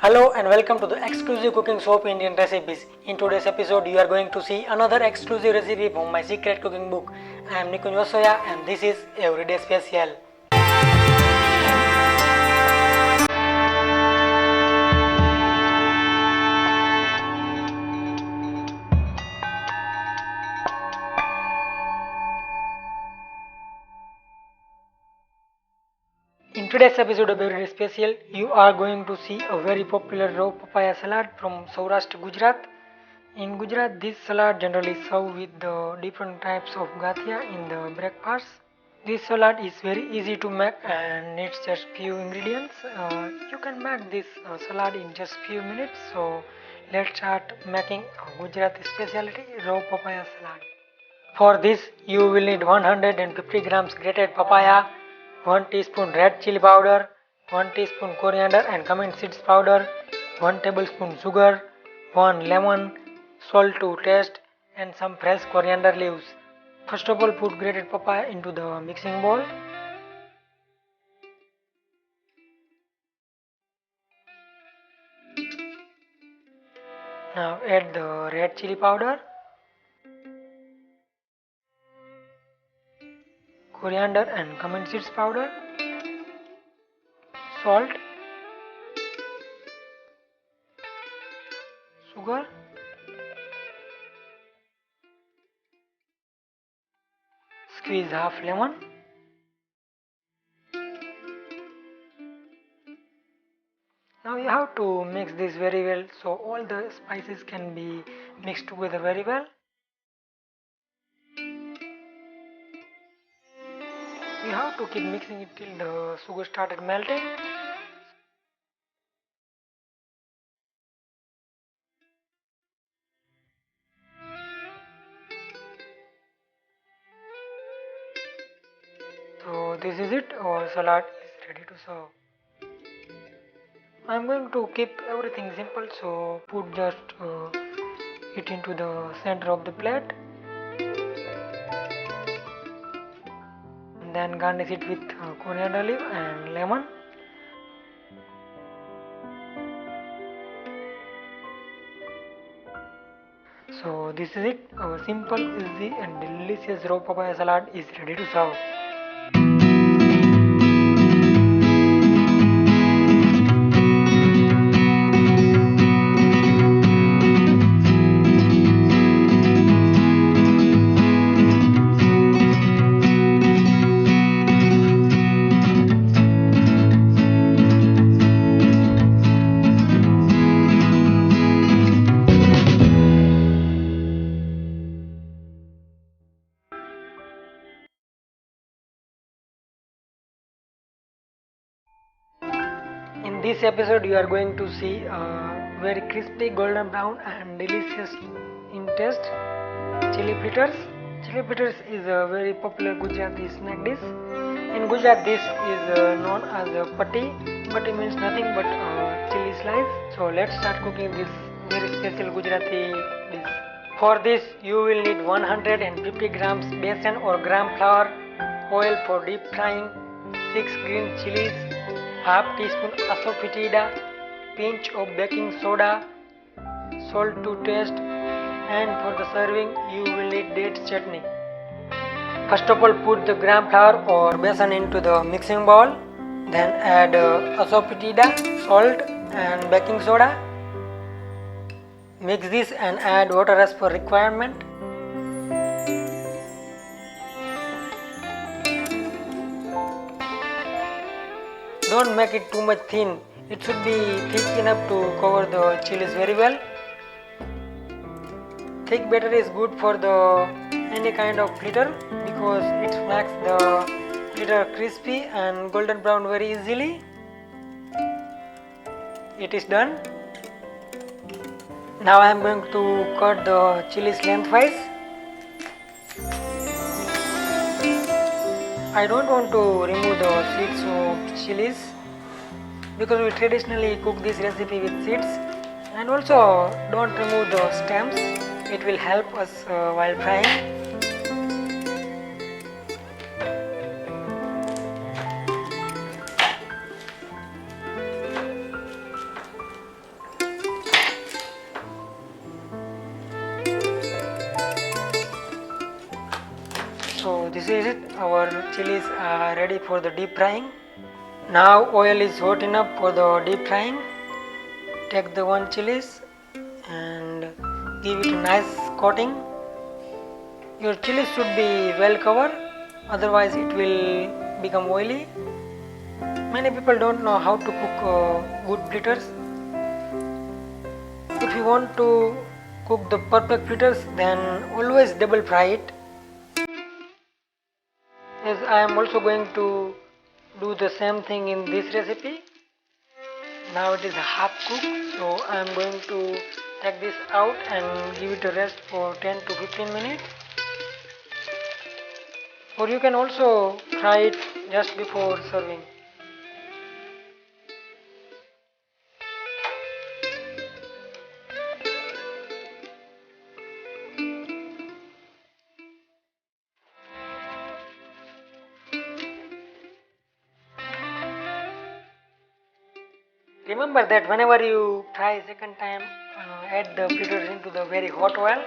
Hello and welcome to the exclusive cooking show of Indian recipes. In today's episode, you are going to see another exclusive recipe from my secret cooking book. I am Nikunj Vasoya and this is Everyday Special. In today's episode of Everyday Special, you are going to see a very popular raw papaya salad from Saurashtra, Gujarat. In Gujarat, this salad generally served with the different types of gathia in the breakfast. This salad is very easy to make and needs just few ingredients. You can make this salad in just few minutes. So let's start making a Gujarati specialty raw papaya salad. For this, you will need 150 grams grated papaya, 1 teaspoon red chili powder, 1 teaspoon coriander and cumin seeds powder, 1 tablespoon sugar, 1 lemon, salt to taste and some fresh coriander leaves. First of all, put grated papaya into the mixing bowl. Now add the red chili powder, coriander and cumin seeds powder, salt, sugar, squeeze half lemon. Now you have to mix this very well so all the spices can be mixed together very well. You have to keep mixing it till the sugar started melting. So this is it, our salad is ready to serve. I am going to keep everything simple, so put just it into the center of the plate and then garnish it with coriander leaf and lemon. So this is it, our simple, easy and delicious raw papaya salad is ready to serve. In this episode, you are going to see very crispy golden brown and delicious in taste chili fritters. Chili fritters is a very popular Gujarati snack dish. In Gujarat, this is known as patti. Patti means nothing but chili slice. So let's start cooking this very special Gujarati dish. For this, you will need 150 grams besan or gram flour, oil for deep frying, 6 green chilies, half teaspoon asafoetida, pinch of baking soda, salt to taste, and for the serving you will need dates chutney. First of all, put the gram flour or besan into the mixing bowl, then add asafoetida, salt and baking soda. Mix this and add water as per requirement. Don't make it too much thin, it should be thick enough to cover the chilies very well. Thick batter is good for the any kind of fritter because it makes the fritter crispy and golden brown very easily. It is done. Now I am going to cut the chilies lengthwise. I don't want to remove the seeds of chilies because we traditionally cook this recipe with seeds, and also don't remove the stems, it will help us while frying. So this is it, our chilies are ready for the deep frying. Now oil is hot enough for the deep frying. Take the one chilies and give it a nice coating. Your chilies should be well covered, otherwise it will become oily. Many people don't know how to cook good fritters. If you want to cook the perfect fritters, then always double fry it. As I am also going to do the same thing in this recipe. Now it is half cooked, so I am going to take this out and give it a rest for 10 to 15 minutes. Or you can also fry it just before serving. Remember that whenever you fry second time, add the fritters into the very hot oil.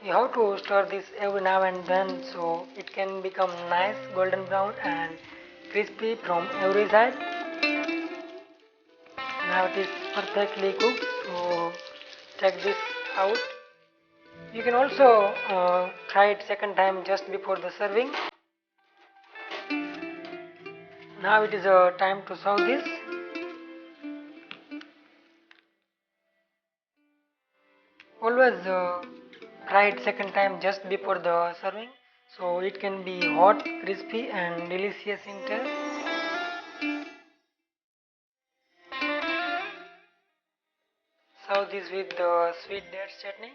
You have to stir this every now and then so it can become nice golden brown and crispy from every side. Now it is perfectly cooked, so take this out. You can also try it second time just before the serving. Now it is time to serve this. Always try it second time just before the serving so it can be hot, crispy and delicious in taste. Serve this with the sweet dates chutney.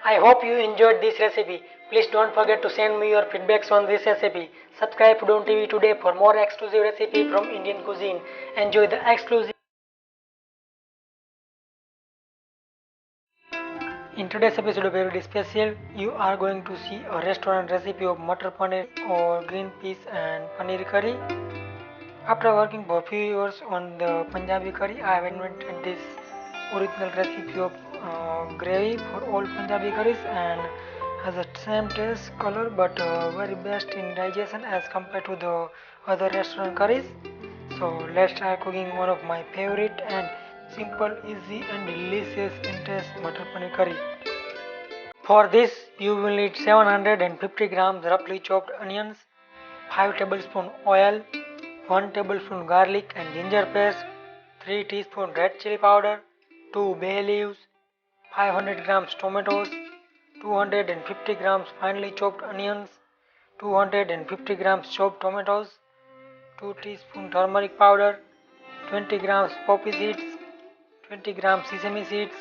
I hope you enjoyed this recipe. Please don't forget to send me your feedbacks on this recipe. Subscribe Foodon TV today for more exclusive recipe from Indian cuisine. Enjoy the exclusive. In today's episode of Very Special, you are going to see a restaurant recipe of matar paneer or green peas and paneer curry. After working for a few years on the Punjabi curry, I have invented this original recipe of gravy for all Punjabi curries and has the same taste, color, but very best in digestion as compared to the other restaurant curries. So let's try cooking one of my favorite and simple, easy and delicious in taste matar paneer curry. For this, you will need 750 grams roughly chopped onions, 5 tablespoons oil, 1 tablespoon garlic and ginger paste, 3 teaspoon red chili powder, 2 bay leaves, 500 grams tomatoes, 250 grams finely chopped onions, 250 grams chopped tomatoes, 2 teaspoon turmeric powder, 20 grams poppy seeds, 20 grams sesame seeds,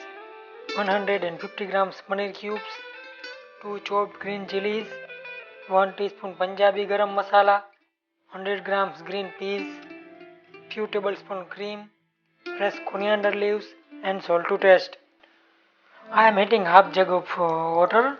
150 grams paneer cubes, 2 chopped green chilies, 1 teaspoon Punjabi garam masala, 100 grams green peas, few tablespoon cream, fresh coriander leaves and salt to taste. I am heating half jug of water.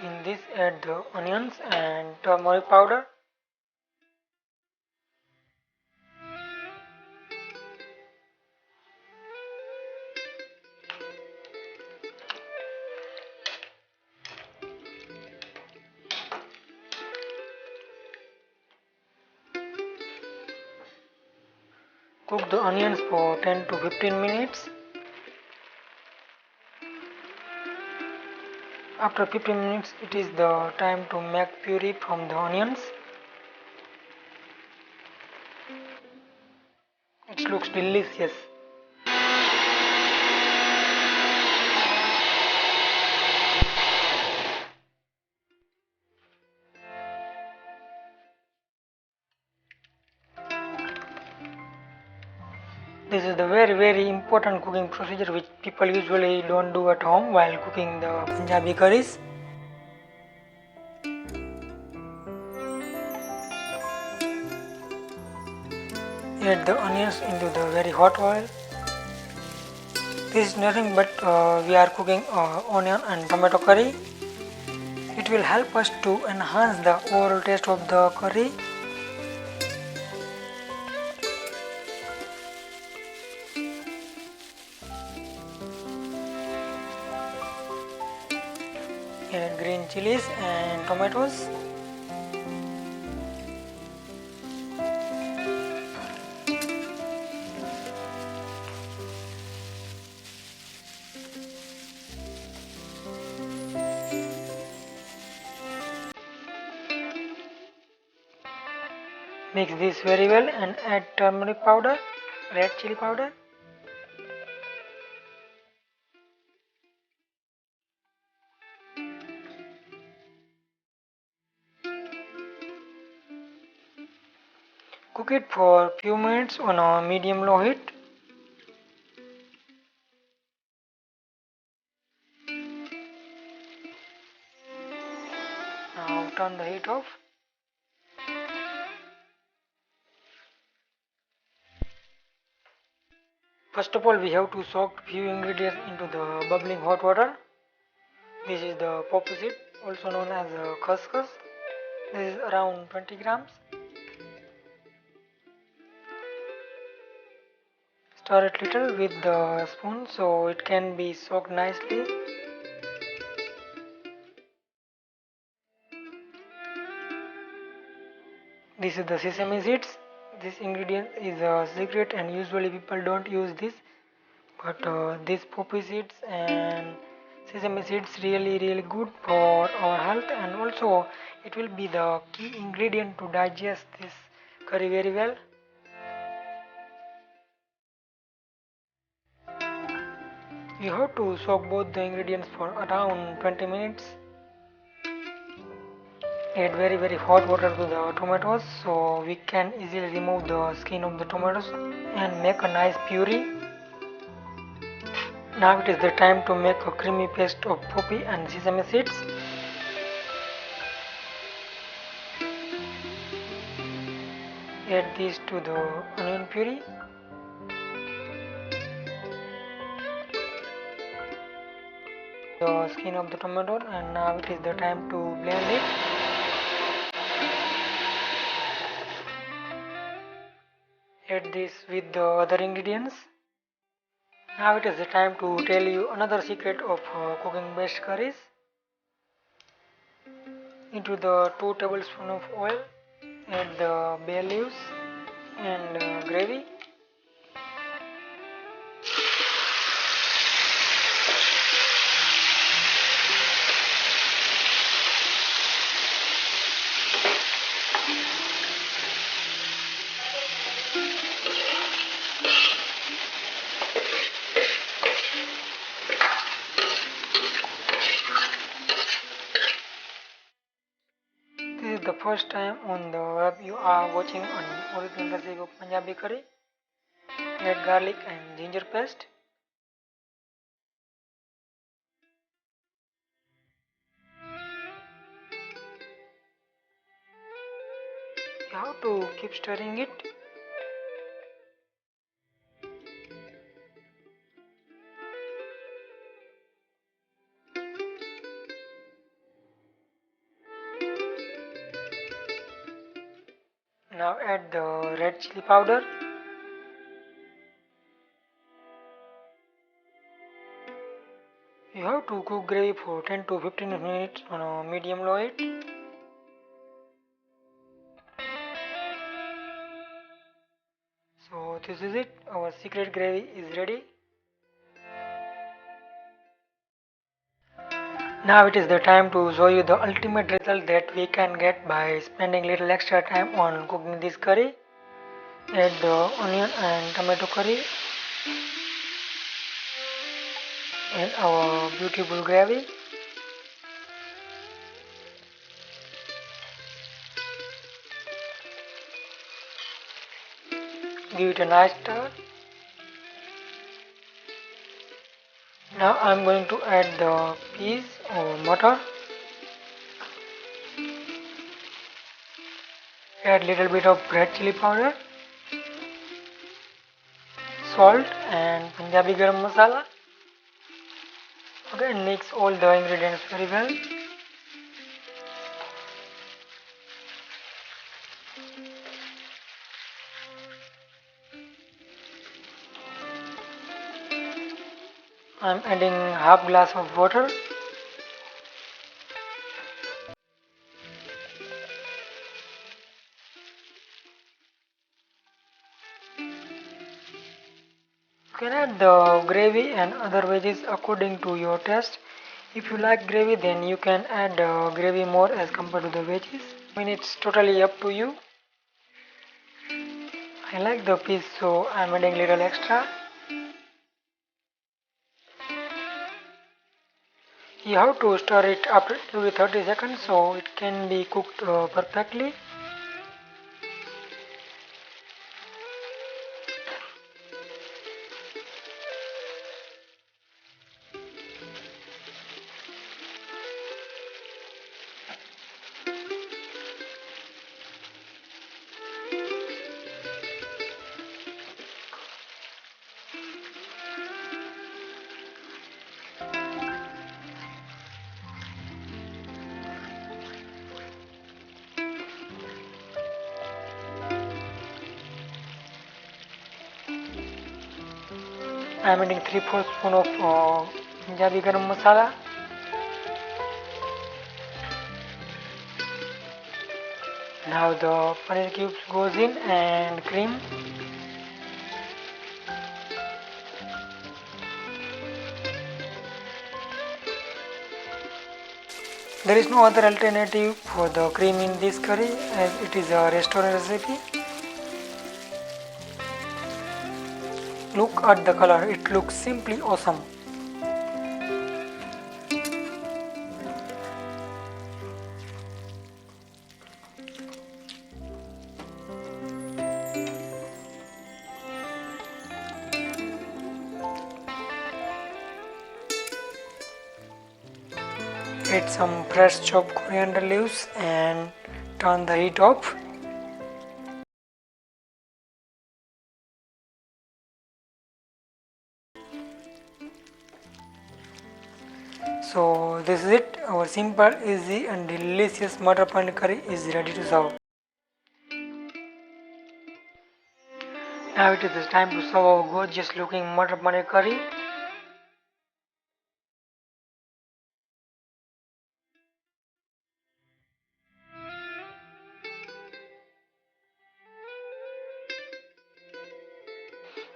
In this add the onions and turmeric powder. Cook the onions for 10 to 15 minutes. After 15 minutes, it is the time to make puree from the onions. It looks delicious. This is is the very important cooking procedure which people usually don't do at home while cooking the Punjabi curries. Add the onions into the very hot oil. This is nothing but we are cooking onion and tomato curry. It will help us to enhance the overall taste of the curry. Add green chilies and tomatoes. Mix this very well and add turmeric powder, red chili powder. Cook it for few minutes on a medium-low heat. Now turn the heat off. First of all, we have to soak few ingredients into the bubbling hot water. This is the poppy seed, also known as khaskhas. This is around 20 grams. Stir it little with the spoon so it can be soaked nicely. This is the sesame seeds. This ingredient is a secret and usually people don't use this, but these poppy seeds and sesame seeds really good for our health, and also it will be the key ingredient to digest this curry very well. You have to soak both the ingredients for around 20 minutes. Add very hot water to the tomatoes so we can easily remove the skin of the tomatoes and make a nice puree. Now it is the time to make a creamy paste of poppy and sesame seeds. Add this to the onion puree. The skin of the tomato, and now it is the time to blend it. Add this with the other ingredients. Now it is the time to tell you another secret of cooking best curries. Into the 2 tablespoons of oil, add the bay leaves and gravy. This is the first time on the web you are watching an original recipe of Punjabi curry. Add garlic and ginger paste. You have to keep stirring it. Now add the red chili powder. You have to cook gravy for 10 to 15 minutes on a medium-low heat. So this is it, our secret gravy is ready. Now it is the time to show you the ultimate result that we can get by spending little extra time on cooking this curry. Add the onion and tomato curry and our beautiful gravy. Give it a nice stir. Now I am going to add the peas or motor. Add little bit of red chili powder, salt and Punjabi garam masala. Okay, and mix all the ingredients very well. I am adding half glass of water. You can add the gravy and other veggies according to your taste. If you like gravy, then you can add gravy more as compared to the veggies. I mean, it's totally up to you. I like the peas, so I'm adding little extra. You have to stir it after every 30 seconds so it can be cooked perfectly. I am adding 3/4 spoon of Punjabi garam masala. Now the paneer cubes goes in and cream. There is no other alternative for the cream in this curry as it is a restaurant recipe. Look at the color, it looks simply awesome. Add some fresh chopped coriander leaves and turn the heat off. So this is it, our simple, easy and delicious Matar Paneer curry is ready to serve. Now it is the time to serve our gorgeous looking Matar Paneer curry.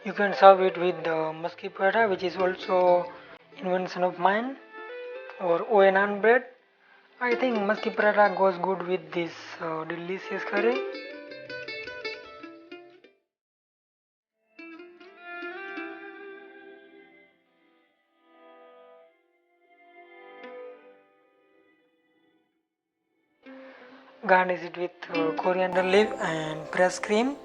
You can serve it with the musky paratha, which is also invention of mine, or oil naan bread. I think musky paratha goes good with this delicious curry. Garnish it with coriander leaf and fresh cream.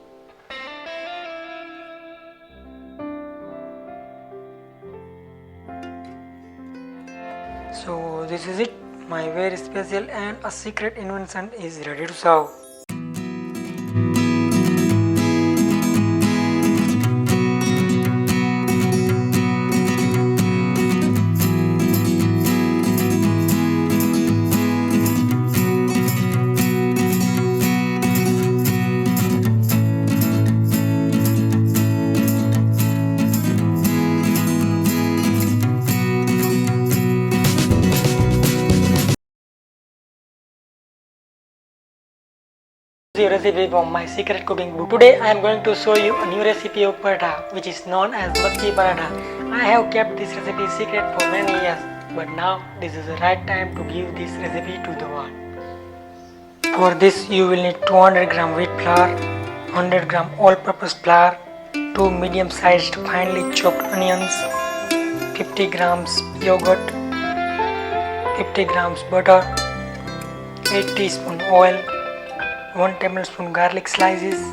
So this is it, my very special and a secret invention is ready to serve. Recipe from my secret cooking book. Today I am going to show you a new recipe of paratha which is known as musky paratha. I have kept this recipe secret for many years, but now this is the right time to give this recipe to the world. For this you will need 200 gram wheat flour, 100 gram all-purpose flour, 2 medium-sized finely chopped onions, 50 grams yogurt, 50 grams butter, 8 teaspoon oil, 1 tablespoon garlic slices,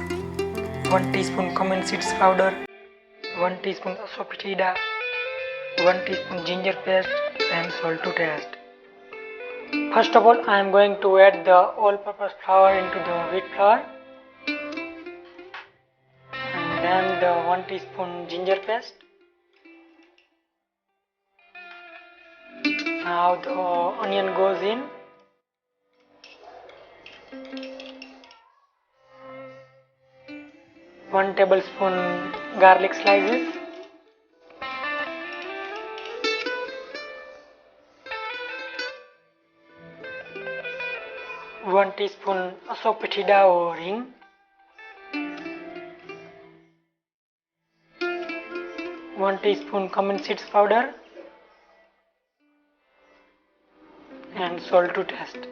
1 teaspoon cumin seeds powder, 1 teaspoon asafoetida, 1 teaspoon ginger paste and salt to taste. First of all, I am going to add the all-purpose flour into the wheat flour and then the 1 teaspoon ginger paste. Now the onion goes in. One tablespoon garlic slices. One teaspoon asafetida or ring. One teaspoon cumin seeds powder and salt to taste.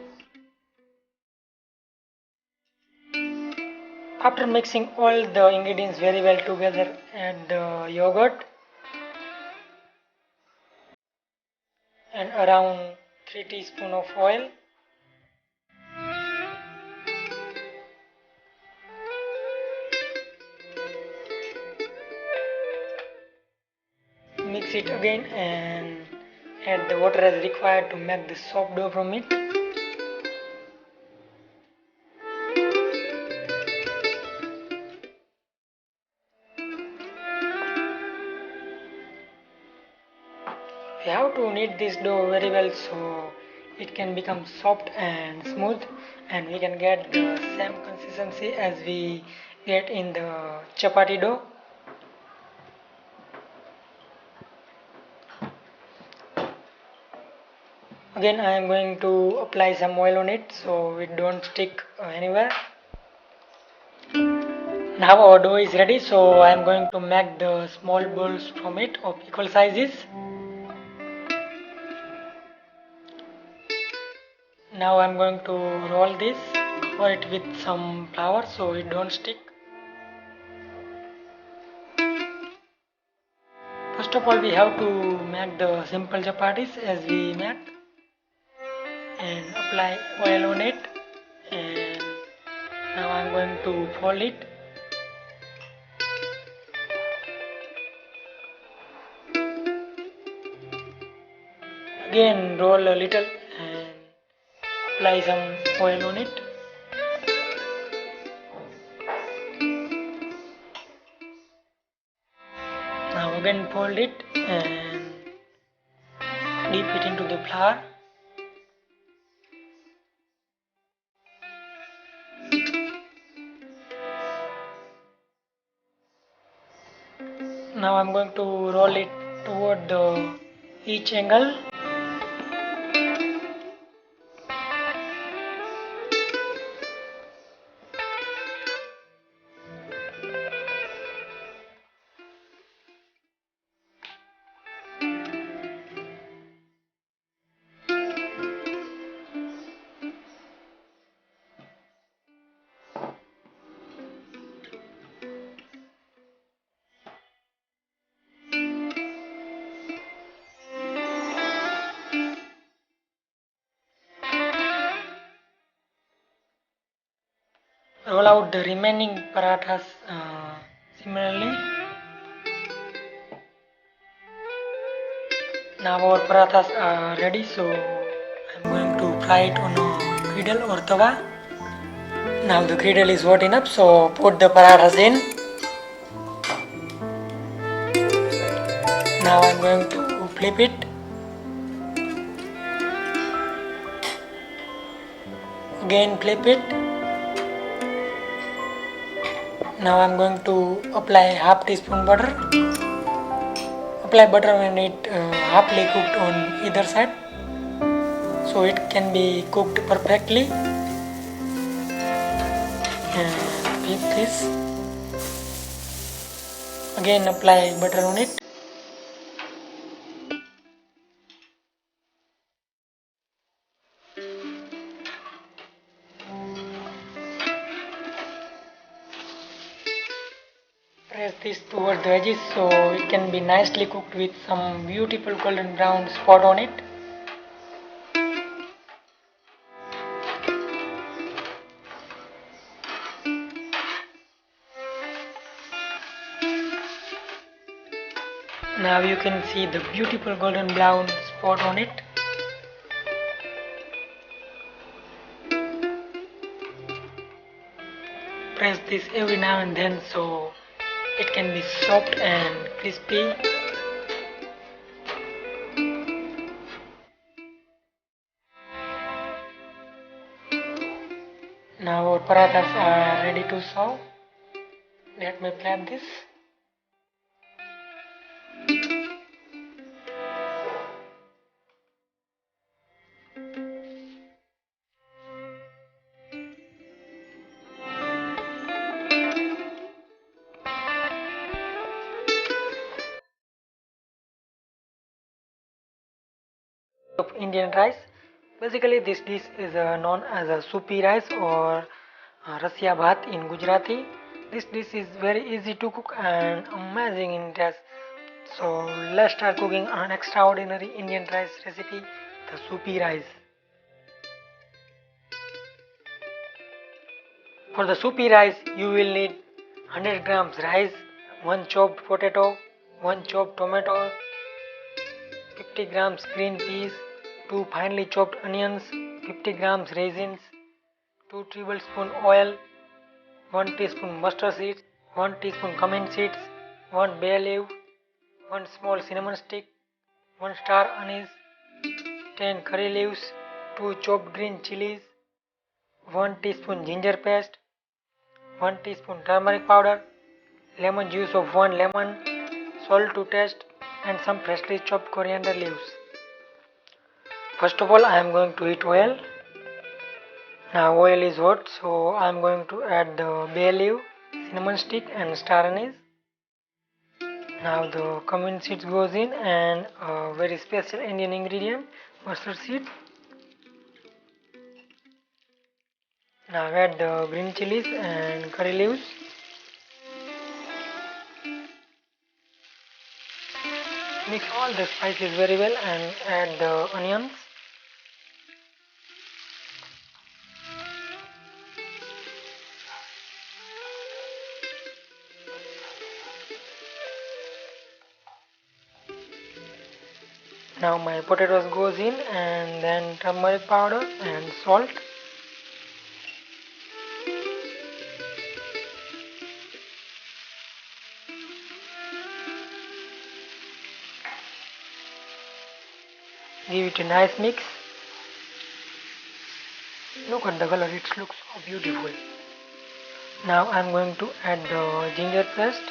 After mixing all the ingredients very well together, add the yogurt and around 3 teaspoons of oil. Mix it again and add the water as required to make the soft dough from it. We have to knead this dough very well so it can become soft and smooth, and we can get the same consistency as we get in the chapati dough. Again, I am going to apply some oil on it so it don't stick anywhere. Now our dough is ready, so I am going to make the small balls from it of equal sizes. Now I am going to roll this, cover it with some flour so it don't stick. First of all, we have to make the simple chapatis as we make and apply oil on it, and now I am going to fold it. Again roll a little and apply some oil on it. Now again fold it and dip it into the flour. Now I am going to roll it toward each angle. Roll out the remaining parathas similarly. Now our parathas are ready, so I am going to fry it on a griddle or tawa. Now the griddle is hot enough, so put the parathas in. Now I am going to flip it. Again flip it. Now I am going to apply half teaspoon butter. Apply butter when it halfly cooked on either side, so it can be cooked perfectly. And flip this. Again apply butter on it. Press this toward the edges so it can be nicely cooked with some beautiful golden brown spot on it. Now you can see the beautiful golden brown spot on it. Press this every now and then so it can be soft and crispy. Now our parathas are ready to serve. Let me plate this. Of Indian rice. Basically, this dish is known as a soupy rice or rasya bhat in Gujarati. This dish is very easy to cook and amazing in taste. So let's start cooking an extraordinary Indian rice recipe, the soupy rice. For the soupy rice, you will need 100 grams rice, 1 chopped potato, 1 chopped tomato, 50 grams green peas, 2 finely chopped onions, 50 grams raisins, 2 tablespoon oil, 1 teaspoon mustard seeds, 1 teaspoon cumin seeds, 1 bay leaf, 1 small cinnamon stick, 1 star anise, 10 curry leaves, 2 chopped green chilies, 1 teaspoon ginger paste, 1 teaspoon turmeric powder, lemon juice of 1 lemon, salt to taste, and some freshly chopped coriander leaves. First of all, I am going to heat oil. Now oil is hot, so I am going to add the bay leaf, cinnamon stick and star anise. Now the cumin seeds goes in and a very special Indian ingredient, mustard seed. Now add the green chilies and curry leaves. Mix all the spices very well and add the onions. Now my potatoes goes in and then turmeric powder and salt. Give it a nice mix. Look at the color, it looks so beautiful. Now I am going to add the ginger paste.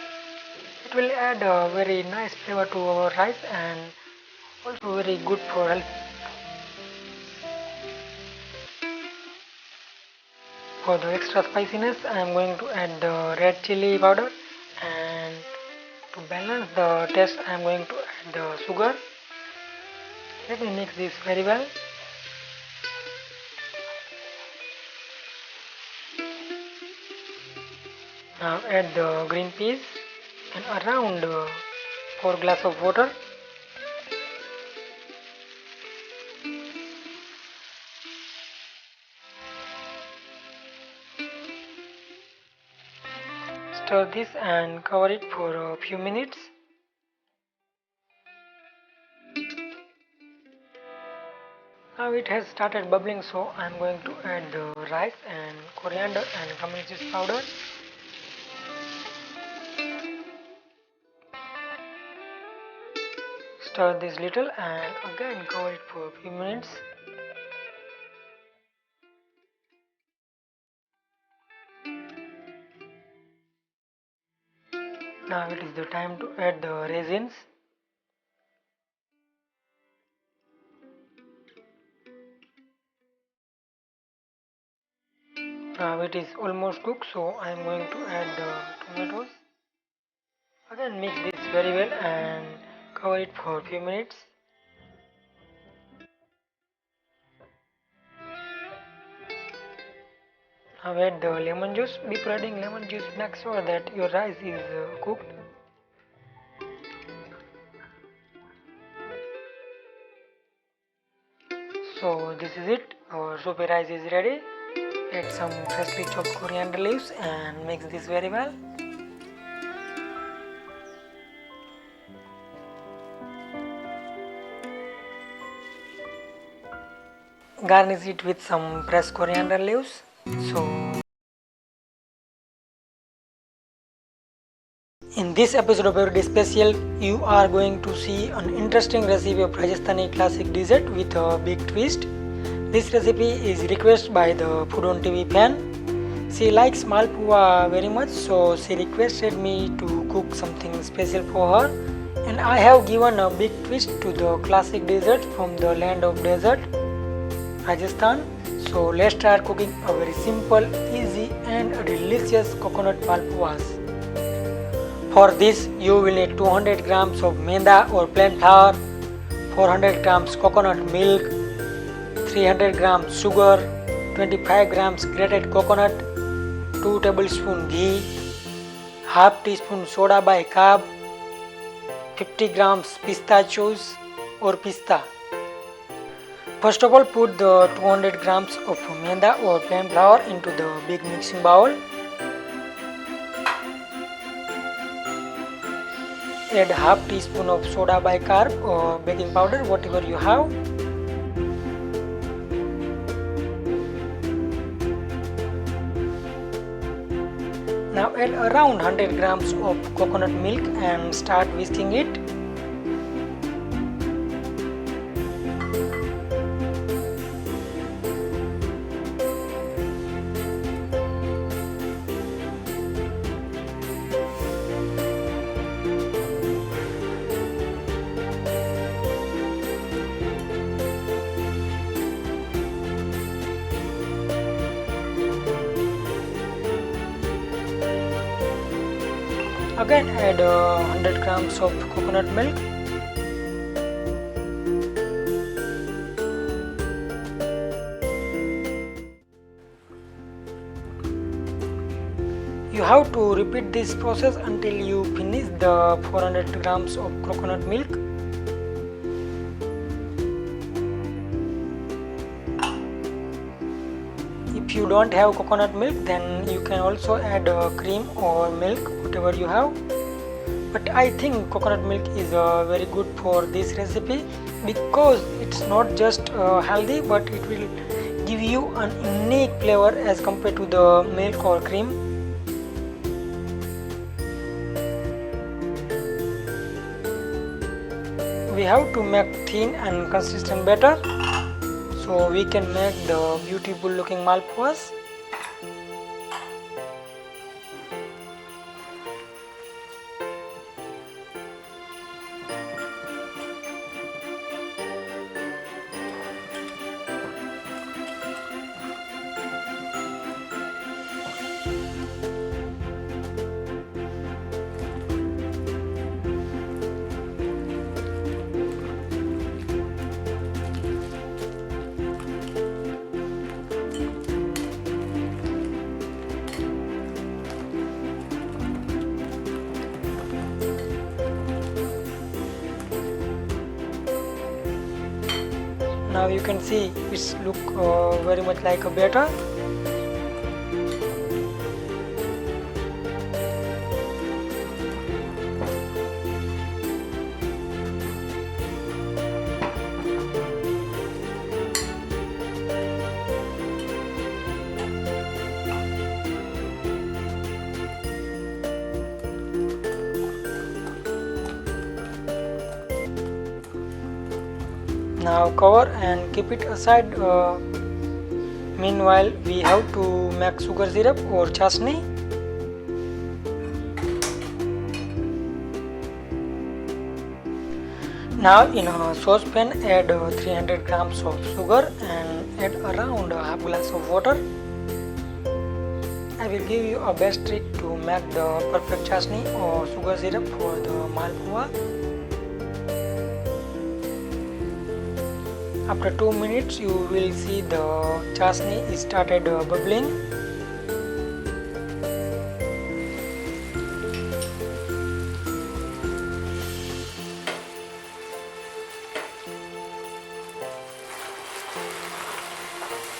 It will add a very nice flavor to our rice and also very good for health. For the extra spiciness, I am going to add the red chili powder, and to balance the taste, I am going to add the sugar. Let me mix this very well. Now add the green peas and around 4 glasses of water. Stir this and cover it for a few minutes. Now it has started bubbling, so I am going to add the rice and coriander and cumin seeds powder. Stir this little and again cover it for a few minutes. Now it is the time to add the raisins. Now it is almost cooked, so I am going to add the tomatoes. Again mix this very well and cover it for a few minutes. Now add the lemon juice. Before adding lemon juice, make sure that your rice is cooked. So this is it. Our soupy rice is ready. Add some freshly chopped coriander leaves and mix this very well. garnish it with some fresh coriander leaves. So in this episode of Everyday Special, you are going to see an interesting recipe of Rajasthani classic dessert with a big twist. This recipe is requested by the Foodon TV fan. She likes malpua very much, so she requested me to cook something special for her. And I have given a big twist to the classic dessert from the land of desert, Rajasthan. So let's start cooking a very simple, easy and delicious coconut malpuas. For this you will need 200 grams of maida or plain flour, 400 grams coconut milk, 300 grams sugar, 25 grams grated coconut, 2 tablespoons ghee, half teaspoon soda bicarb, 50 grams pistachios or pista. First of all, put the 200 grams of maida or plain flour into the big mixing bowl. Add half teaspoon of soda bicarb or baking powder, whatever you have. Now add around 100 grams of coconut milk and start whisking it. Again add 100 grams of coconut milk. You have to repeat this process until you finish the 400 grams of coconut milk. If you don't have coconut milk, then you can also add cream or milk, whatever you have. But I think coconut milk is very good for this recipe because it's not just healthy, but it will give you an unique flavor as compared to the milk or cream. We have to make thin and consistent batter so we can make the beautiful looking malpuas. Now you can see it's look very much like a batter. Now cover and keep it aside. Meanwhile, we have to make sugar syrup or chasni. Now in a saucepan add 300 grams of sugar and add around a half glass of water. I will give you a best trick to make the perfect chasni or sugar syrup for the malpua. After 2 minutes you will see the chasni is started bubbling.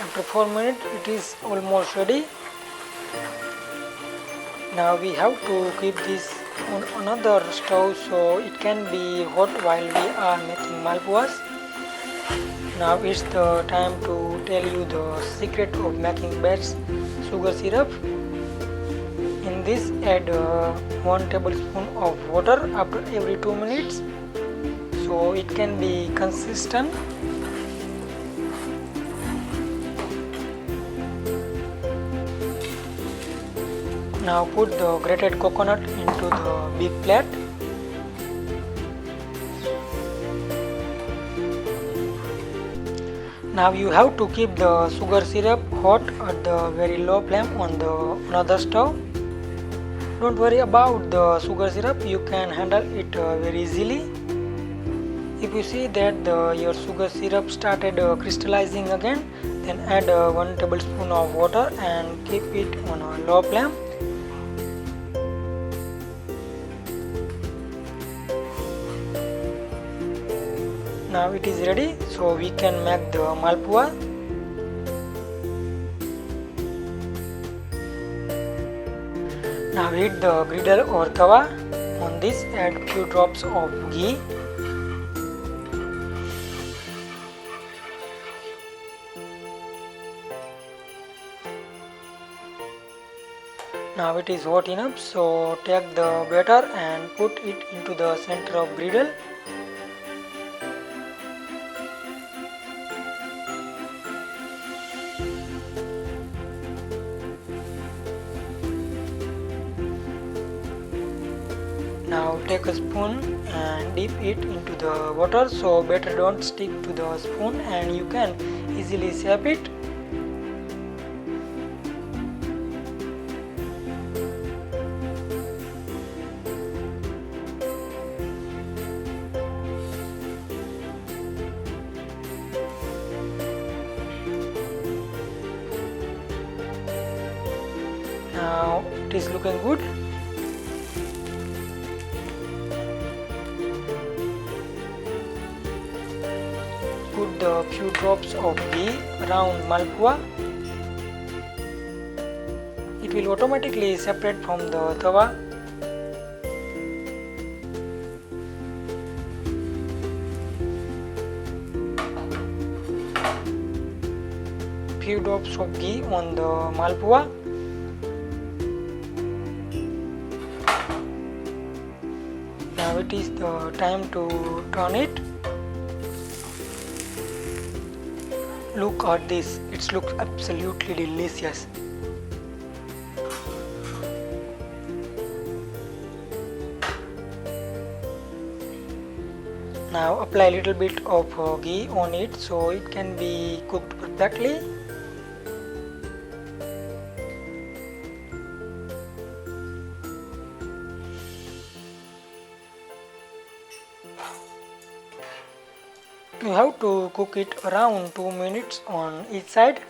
After 4 minutes it is almost ready. Now we have to keep this on another stove so it can be hot while we are making malpuas. Now it's the time to tell you the secret of making best sugar syrup. In this, add 1 tablespoon of water after every 2 minutes so it can be consistent. Now put the grated coconut into the big plate. Now you have to keep the sugar syrup hot at the very low flame on the another stove. Don't worry about the sugar syrup, you can handle it very easily. If you see that your sugar syrup started crystallizing again, then add 1 tablespoon of water and keep it on a low flame. Now it is ready, so we can make the malpua. Now heat the griddle or tawa. On this, add few drops of ghee. Now it is hot enough, so take the batter and put it into the center of griddle. Now take a spoon and dip it into the water so batter don't stick to the spoon and you can easily shape it. Now it is looking good. Put the few drops of ghee around malpua. It will automatically separate from the tawa. Few drops of ghee on the malpua. Now it is the time to turn it. Look at this, it looks absolutely delicious. Now apply a little bit of ghee on it so it can be cooked perfectly. You have to cook it around 2 minutes on each side.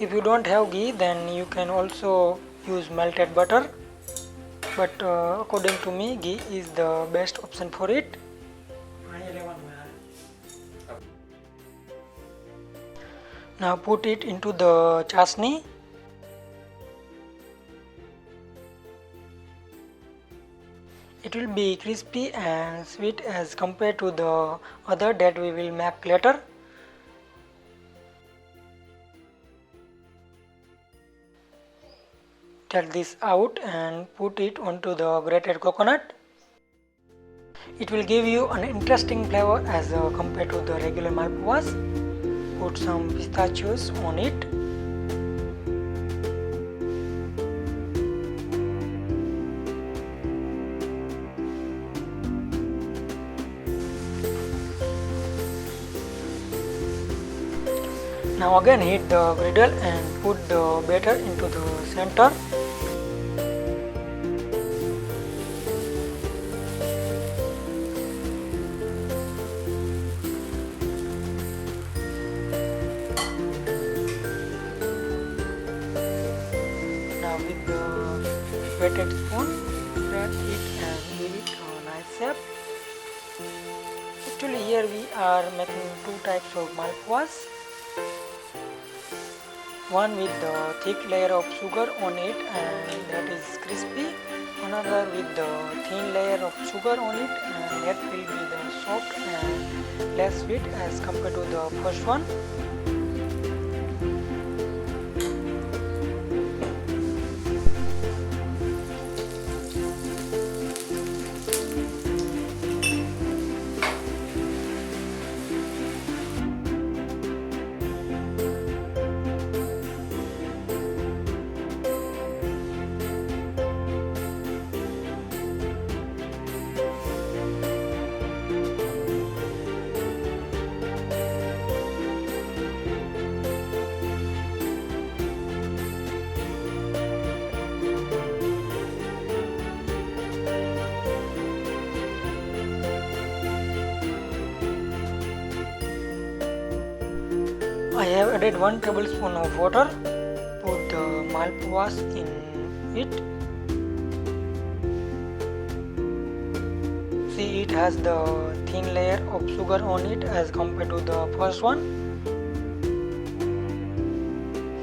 If you don't have ghee, then you can also use melted butter, but according to me, ghee is the best option for it. Now put it into the chasni. It will be crispy and sweet as compared to the other that we will make later. Take this out and put it onto the grated coconut. It will give you an interesting flavor as compared to the regular malpuas. Put some pistachios on it. Now again heat the griddle and put the batter into the center. with the wetted spoon, spread it and give it a nice shape. Actually here we are making two types of malpuas. One with the thick layer of sugar on it and that is crispy. Another with the thin layer of sugar on it and that will be the soft and less sweet as compared to the first one. I have added 1 tablespoon of water. Put the malpuas in it. See, it has the thin layer of sugar on it as compared to the first one.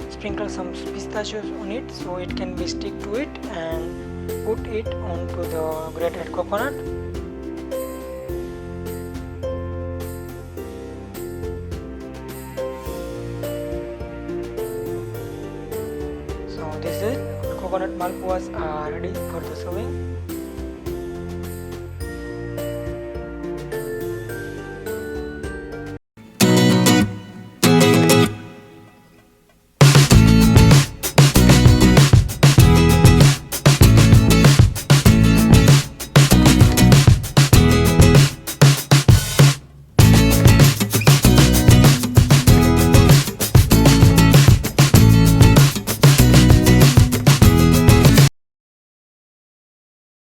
Sprinkle some pistachios on it so it can be stick to it and put it onto the grated coconut. This is coconut malpuas are ready for the serving.